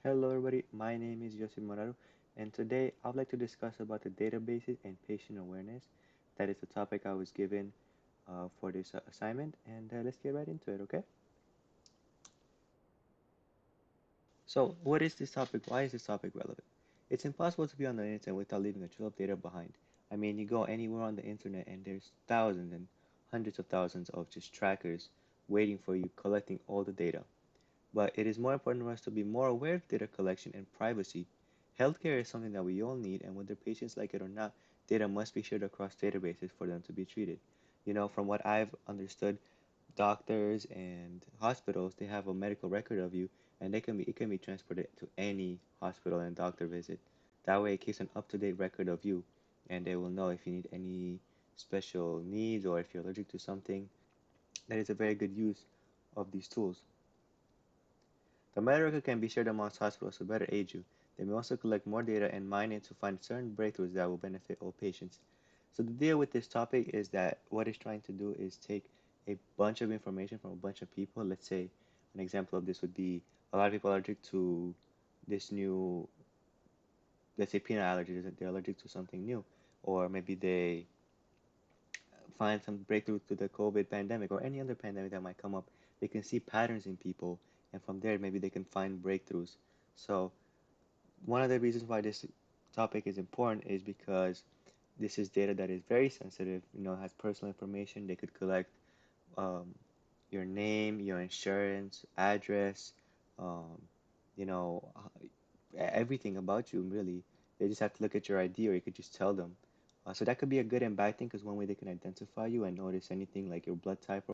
Hello everybody, my name is Joseph Morado, and today I'd like to discuss about the databases and patient awareness. That is the topic I was given for this assignment, and let's get right into it, okay? So, what is this topic? Why is this topic relevant? It's impossible to be on the internet without leaving a trail of data behind. I mean, you go anywhere on the internet and there's thousands and hundreds of thousands of just trackers waiting for you collecting all the data. But it is more important for us to be more aware of data collection and privacy. Healthcare is something that we all need, and whether patients like it or not, data must be shared across databases for them to be treated. From what I've understood, doctors and hospitals, they have a medical record of you, and it can be transported to any hospital and doctor visit. That way, it keeps an up-to-date record of you, and they will know if you need any special needs or if you're allergic to something. That is a very good use of these tools. The meta can be shared amongst hospitals to better aid you. They may also collect more data and mine it to find certain breakthroughs that will benefit all patients. So the deal with this topic is that what it's trying to do is take a bunch of information from a bunch of people. Let's say an example of this would be a lot of people are allergic to this new, let's say peanut allergy, that they're allergic to something new, or maybe they find some breakthrough to the COVID pandemic or any other pandemic that might come up. They can see patterns in people, and from there maybe they can find breakthroughs. So one of the reasons why this topic is important is because this is data that is very sensitive, has personal information. They could collect um, your name, your insurance, address, um, you know, everything about you, really. They just have to look at your ID or you could just tell them. So that could be a good and bad thing because one way they can identify you and notice anything like your blood type.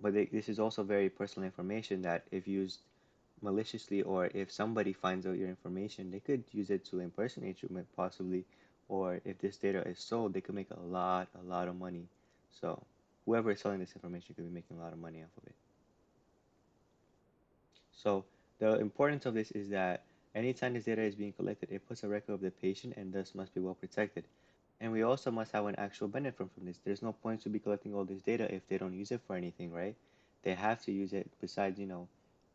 But this is also very personal information that if used maliciously or if somebody finds out your information, they could use it to impersonate you, possibly. Or if this data is sold, they could make a lot of money. So whoever is selling this information could be making a lot of money off of it. So the importance of this is that anytime this data is being collected, it puts a record of the patient and thus must be well protected. And we also must have an actual benefit from this. There's no point to be collecting all this data if they don't use it for anything, right? They have to use it besides,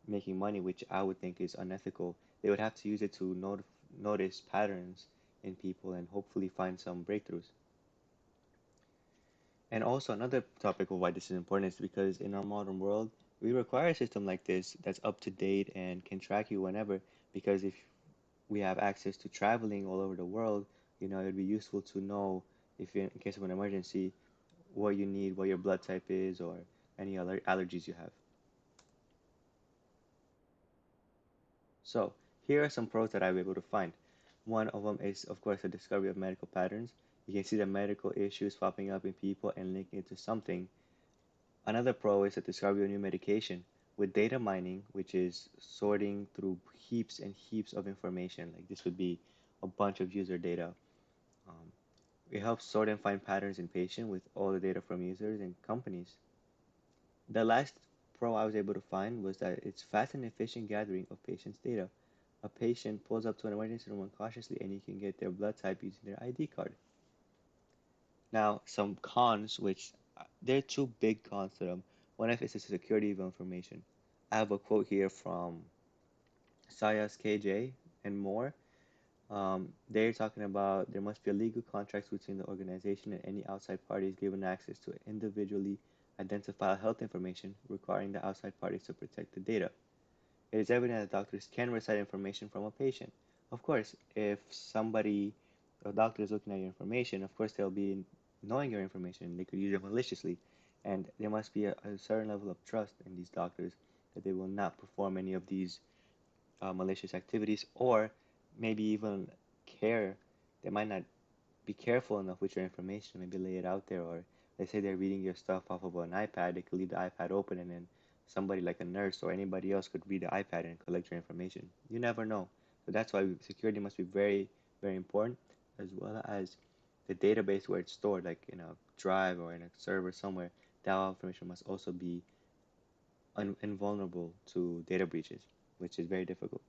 making money, which I would think is unethical. They would have to use it to notice patterns in people and hopefully find some breakthroughs. And also another topic of why this is important is because in our modern world, we require a system like this that's up to date and can track you whenever. Because if we have access to traveling all over the world, it'd be useful to know if in case of an emergency, what you need, what your blood type is, or any other allergies you have. So here are some pros that I was able to find. One of them is, of course, the discovery of medical patterns. You can see the medical issues popping up in people and linking it to something. Another pro is the discovery of new medication with data mining, which is sorting through heaps and heaps of information. Like this would be a bunch of user data. Um, it helps sort and find patterns in patient with all the data from users and companies. The last pro I was able to find was that it's fast and efficient gathering of patients' data. A patient pulls up to an emergency room cautiously and you can get their blood type using their ID card. Now, some cons, which there are two big cons to them. One of it is the security of information. I have a quote here from Sayas KJ and more. They're talking about there must be a legal contract between the organization and any outside parties given access to individually identifiable health information, requiring the outside parties to protect the data. It is evident that doctors can recite information from a patient. Of course, if a doctor is looking at your information, of course they'll be knowing your information. They could use it maliciously, and there must be a certain level of trust in these doctors that they will not perform any of these malicious activities, or maybe even care. They might not be careful enough with your information, maybe lay it out there, or they say they're reading your stuff off of an iPad, they could leave the iPad open and then somebody like a nurse or anybody else could read the iPad and collect your information. You never know. So that's why security must be very, very important, as well as the database where it's stored, like in a drive or in a server somewhere. That information must also be invulnerable to data breaches, which is very difficult.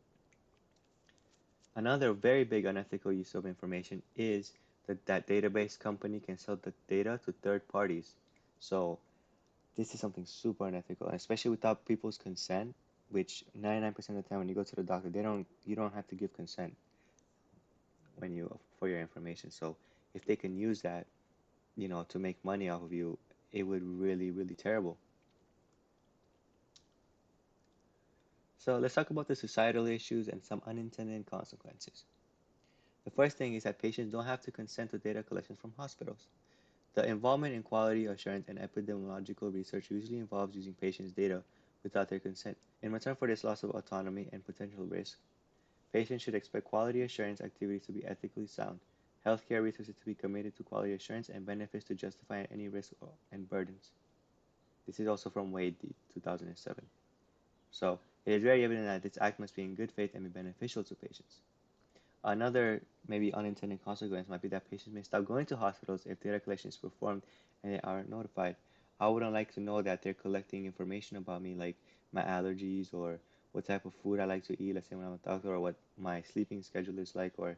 Another very big unethical use of information is that database company can sell the data to third parties. So this is something super unethical, especially without people's consent. which 99% of the time when you go to the doctor, you don't have to give consent when you for your information. So if they can use that, to make money off of you, it would really, really terrible. So let's talk about the societal issues and some unintended consequences. The first thing is that patients don't have to consent to data collection from hospitals. The involvement in quality assurance and epidemiological research usually involves using patients' data without their consent. In return for this loss of autonomy and potential risk, patients should expect quality assurance activities to be ethically sound, healthcare resources to be committed to quality assurance, and benefits to justify any risk and burdens. This is also from Wade, 2007. So, it is very evident that this act must be in good faith and be beneficial to patients. Another maybe unintended consequence might be that patients may stop going to hospitals if data collection is performed and they aren't notified. I wouldn't like to know that they're collecting information about me, like my allergies or what type of food I like to eat, let's say when I'm a doctor, or what my sleeping schedule is like, or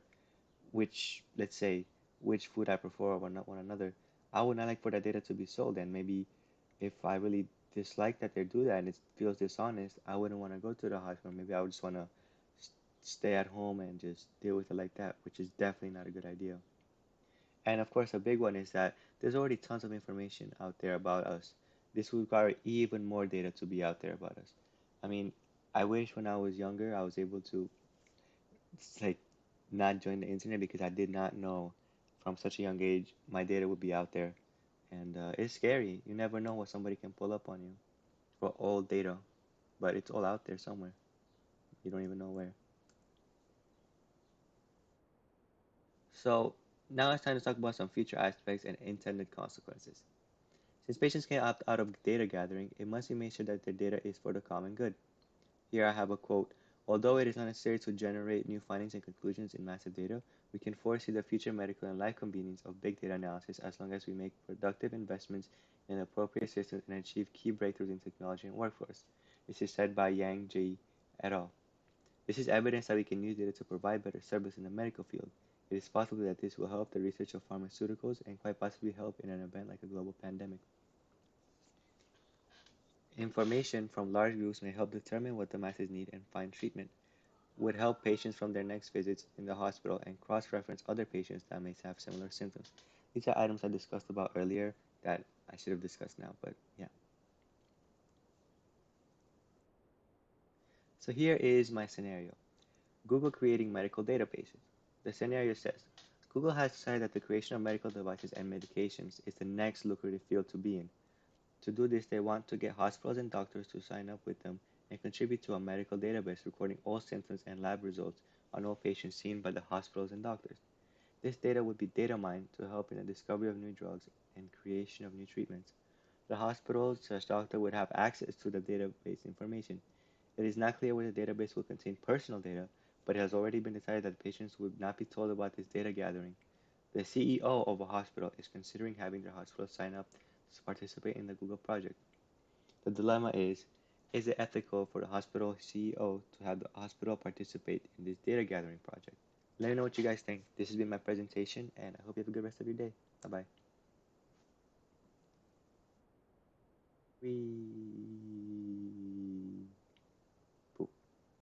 let's say, which food I prefer over one another. I would not like for that data to be sold, and maybe if I really dislike that they do that and it feels dishonest, I wouldn't want to go to the hospital. Maybe I would just want to stay at home and just deal with it like that, which is definitely not a good idea. And of course, a big one is that there's already tons of information out there about us. This would require even more data to be out there about us. I mean, I wish when I was younger I was able to like not join the internet because I did not know from such a young age my data would be out there. And it's scary. You never know what somebody can pull up on you for all data, but it's all out there somewhere. You don't even know where. So now it's time to talk about some future aspects and intended consequences. Since patients can opt out of data gathering, it must be made sure that their data is for the common good. Here I have a quote. Although it is not necessary to generate new findings and conclusions in massive data, we can foresee the future medical and life convenience of big data analysis as long as we make productive investments in appropriate systems and achieve key breakthroughs in technology and workforce. This is said by Yang Ji et al. This is evidence that we can use data to provide better service in the medical field. It is possible that this will help the research of pharmaceuticals and quite possibly help in an event like a global pandemic. Information from large groups may help determine what the masses need and find treatment, would help patients from their next visits in the hospital and cross-reference other patients that may have similar symptoms. These are items I discussed about earlier that I should have discussed now, but yeah. So here is my scenario. Google creating medical databases. The scenario says, Google has decided that the creation of medical devices and medications is the next lucrative field to be in. To do this, they want to get hospitals and doctors to sign up with them and contribute to a medical database recording all symptoms and lab results on all patients seen by the hospitals and doctors. This data would be data mined to help in the discovery of new drugs and creation of new treatments. The hospital/doctor would have access to the database information. It is not clear whether the database will contain personal data, but it has already been decided that patients would not be told about this data gathering. The CEO of a hospital is considering having their hospital sign up to participate in the Google project. The dilemma is it ethical for the hospital CEO to have the hospital participate in this data gathering project? Let me know what you guys think. This has been my presentation, and I hope you have a good rest of your day. Bye bye. We